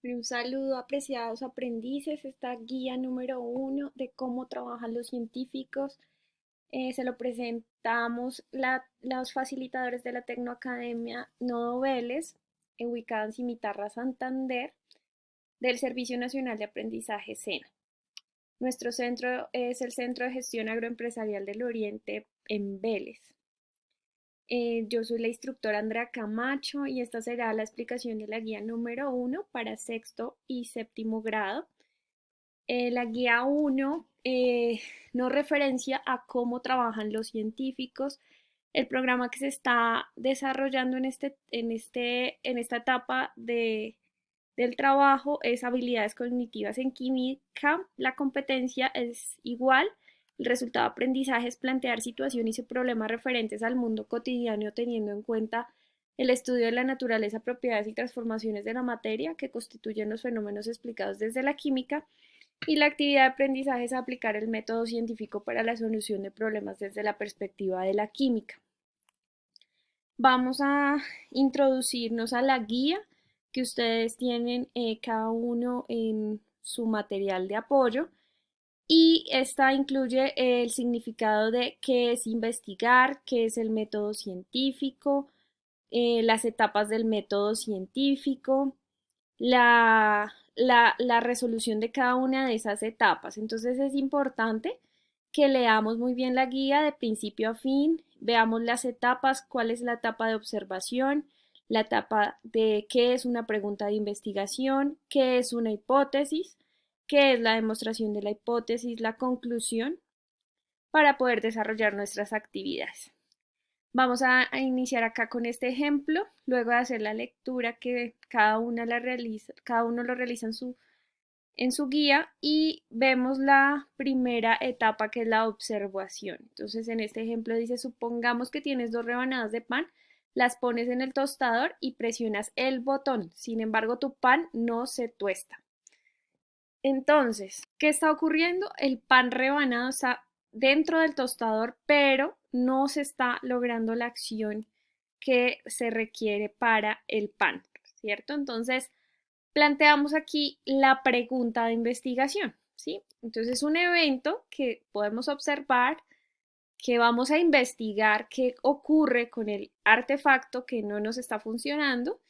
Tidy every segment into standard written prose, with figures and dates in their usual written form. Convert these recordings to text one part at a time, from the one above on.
Un saludo, apreciados aprendices. Esta guía número 1 de cómo trabajan los científicos. Se lo presentamos los facilitadores de la Tecnoacademia Nodo Vélez, ubicada en Cimitarra, Santander, del Servicio Nacional de Aprendizaje SENA. Nuestro centro es el Centro de Gestión Agroempresarial del Oriente en Vélez. Yo soy la instructora Andrea Camacho y esta será la explicación de la guía número 1 para sexto y séptimo grado. La guía 1 nos referencia a cómo trabajan los científicos. El programa que se está desarrollando en esta etapa del trabajo es habilidades cognitivas en química. La competencia es igual. El resultado de aprendizaje es plantear situaciones y problemas referentes al mundo cotidiano teniendo en cuenta el estudio de la naturaleza, propiedades y transformaciones de la materia que constituyen los fenómenos explicados desde la química, y la actividad de aprendizaje es aplicar el método científico para la solución de problemas desde la perspectiva de la química. Vamos a introducirnos a la guía que ustedes tienen cada uno en su material de apoyo, y esta incluye el significado de qué es investigar, qué es el método científico, las etapas del método científico, la resolución de cada una de esas etapas. Entonces es importante que leamos muy bien la guía de principio a fin, veamos las etapas, cuál es la etapa de observación, la etapa de qué es una pregunta de investigación, qué es una hipótesis, qué es la demostración de la hipótesis, la conclusión, para poder desarrollar nuestras actividades. Vamos a iniciar acá con este ejemplo, luego de hacer la lectura que cada uno lo realiza en su guía, y vemos la primera etapa que es la observación. Entonces en este ejemplo dice, supongamos que tienes dos rebanadas de pan, las pones en el tostador y presionas el botón, sin embargo tu pan no se tuesta. Entonces, ¿qué está ocurriendo? El pan rebanado está dentro del tostador, pero no se está logrando la acción que se requiere para el pan, ¿cierto? Entonces, planteamos aquí la pregunta de investigación, ¿sí? Entonces, es un evento que podemos observar, que vamos a investigar qué ocurre con el artefacto que no nos está funcionando,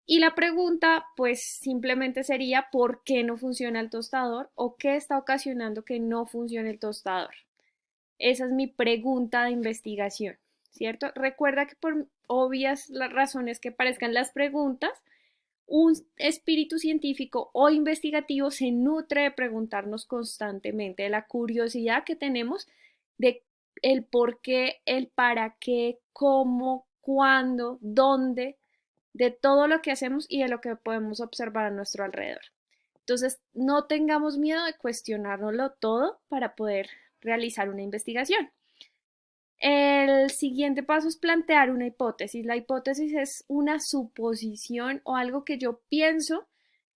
y la pregunta, pues simplemente sería ¿por qué no funciona el tostador o qué está ocasionando que no funcione el tostador? Esa es mi pregunta de investigación, ¿cierto? Recuerda que por obvias las razones que parezcan las preguntas, un espíritu científico o investigativo se nutre de preguntarnos constantemente, de la curiosidad que tenemos de el por qué, el para qué, cómo, cuándo, dónde, de todo lo que hacemos y de lo que podemos observar a nuestro alrededor. Entonces, no tengamos miedo de cuestionárnoslo todo para poder realizar una investigación. El siguiente paso es plantear una hipótesis. La hipótesis es una suposición o algo que yo pienso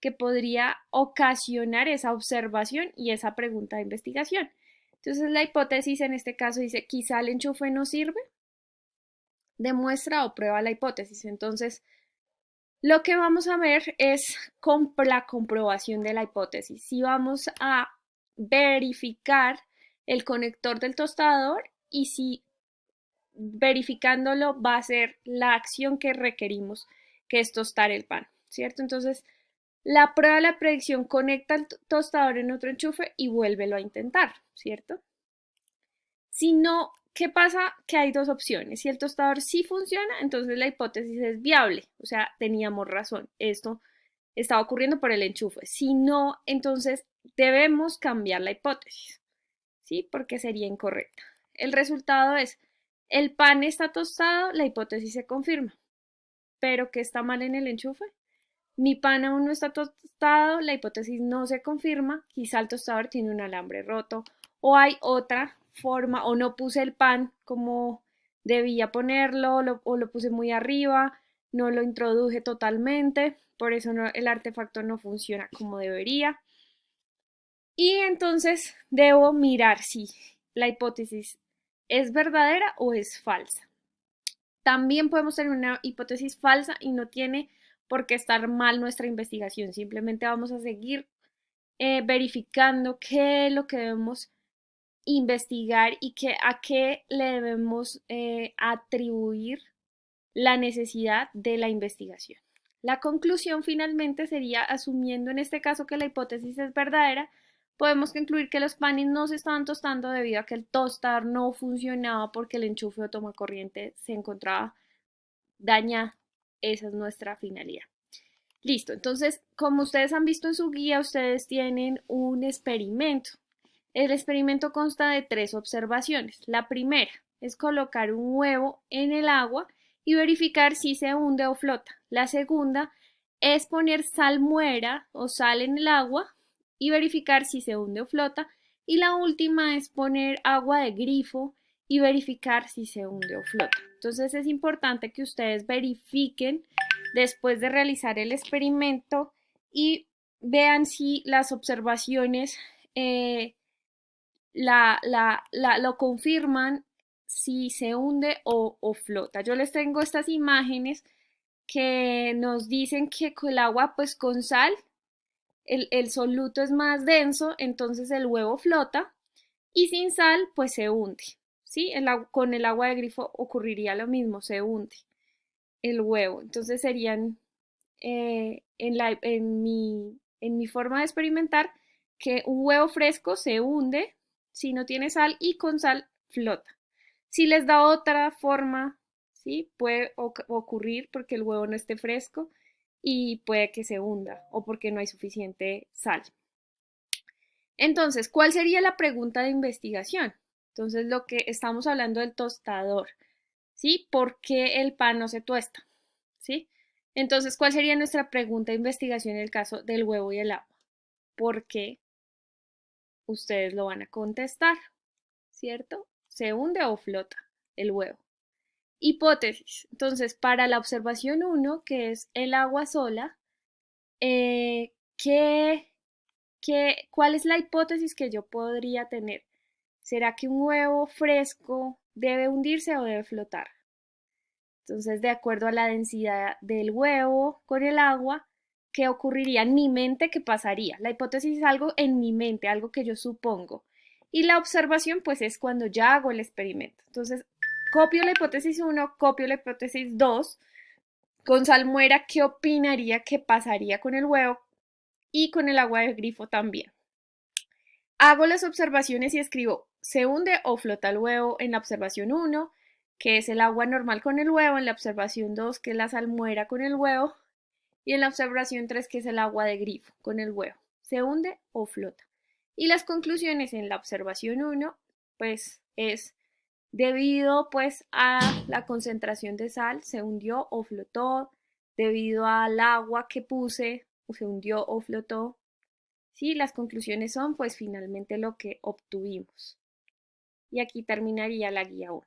que podría ocasionar esa observación y esa pregunta de investigación. Entonces, la hipótesis en este caso dice, quizá el enchufe no sirve, demuestra o prueba la hipótesis. Entonces, lo que vamos a ver es la comprobación de la hipótesis. Si vamos a verificar el conector del tostador y si verificándolo va a ser la acción que requerimos, que es tostar el pan, ¿cierto? Entonces, la prueba de la predicción conecta el tostador en otro enchufe y vuélvelo a intentar, ¿cierto? Si no, ¿qué pasa? Que hay dos opciones. Si el tostador sí funciona, entonces la hipótesis es viable, o sea, teníamos razón, esto estaba ocurriendo por el enchufe. Si no, entonces debemos cambiar la hipótesis, ¿sí? Porque sería incorrecta. El resultado es, el pan está tostado, la hipótesis se confirma. ¿Pero qué está mal en el enchufe? Mi pan aún no está tostado, la hipótesis no se confirma, quizá el tostador tiene un alambre roto o hay otra forma, o no puse el pan como debía ponerlo, o lo puse muy arriba, no lo introduje totalmente, por eso el artefacto no funciona como debería. Y entonces debo mirar si la hipótesis es verdadera o es falsa. También podemos tener una hipótesis falsa y no tiene por qué estar mal nuestra investigación. Simplemente vamos a seguir verificando qué es lo que debemos investigar y a qué le debemos atribuir la necesidad de la investigación. La conclusión finalmente sería, asumiendo en este caso que la hipótesis es verdadera, podemos concluir que los panes no se estaban tostando debido a que el tostador no funcionaba porque el enchufe o tomacorriente se encontraba dañado. Esa es nuestra finalidad. Listo, entonces, como ustedes han visto en su guía, ustedes tienen un experimento. El experimento consta de 3 observaciones. La primera es colocar un huevo en el agua y verificar si se hunde o flota. La segunda es poner salmuera o sal en el agua y verificar si se hunde o flota. Y la última es poner agua de grifo y verificar si se hunde o flota. Entonces es importante que ustedes verifiquen después de realizar el experimento y vean si las observaciones lo confirman, si se hunde o flota. Yo les tengo estas imágenes que nos dicen que con el agua, pues con sal, el soluto es más denso, entonces el huevo flota, y sin sal, pues se hunde. ¿Sí? Con el agua de grifo ocurriría lo mismo, se hunde el huevo. Entonces serían, en mi forma de experimentar, que un huevo fresco se hunde si no tiene sal y con sal flota. Si les da otra forma, ¿sí? Puede ocurrir porque el huevo no esté fresco y puede que se hunda o porque no hay suficiente sal. Entonces, ¿cuál sería la pregunta de investigación? Entonces, lo que estamos hablando del tostador, ¿sí? ¿Por qué el pan no se tuesta? ¿Sí? Entonces, ¿cuál sería nuestra pregunta de investigación en el caso del huevo y el agua? ¿Por qué? Ustedes lo van a contestar, ¿cierto? ¿Se hunde o flota el huevo? Hipótesis. Entonces, para la observación 1, que es el agua sola, eh, ¿cuál es la hipótesis que yo podría tener? ¿Será que un huevo fresco debe hundirse o debe flotar? Entonces, de acuerdo a la densidad del huevo con el agua, ¿qué ocurriría en mi mente? ¿Qué pasaría? La hipótesis es algo en mi mente, algo que yo supongo. Y la observación, pues, es cuando ya hago el experimento. Entonces, copio la hipótesis 1, copio la hipótesis 2. Con salmuera, ¿qué opinaría que pasaría con el huevo? Y con el agua de grifo también. Hago las observaciones y escribo, ¿se hunde o flota el huevo en la observación 1, que es el agua normal con el huevo, en la observación 2, que es la salmuera con el huevo, y en la observación 3, que es el agua de grifo con el huevo? ¿Se hunde o flota? Y las conclusiones en la observación 1, pues es debido pues a la concentración de sal, se hundió o flotó, debido al agua que puse, se hundió o flotó. Sí, las conclusiones son pues finalmente lo que obtuvimos. Y aquí terminaría la guía 1.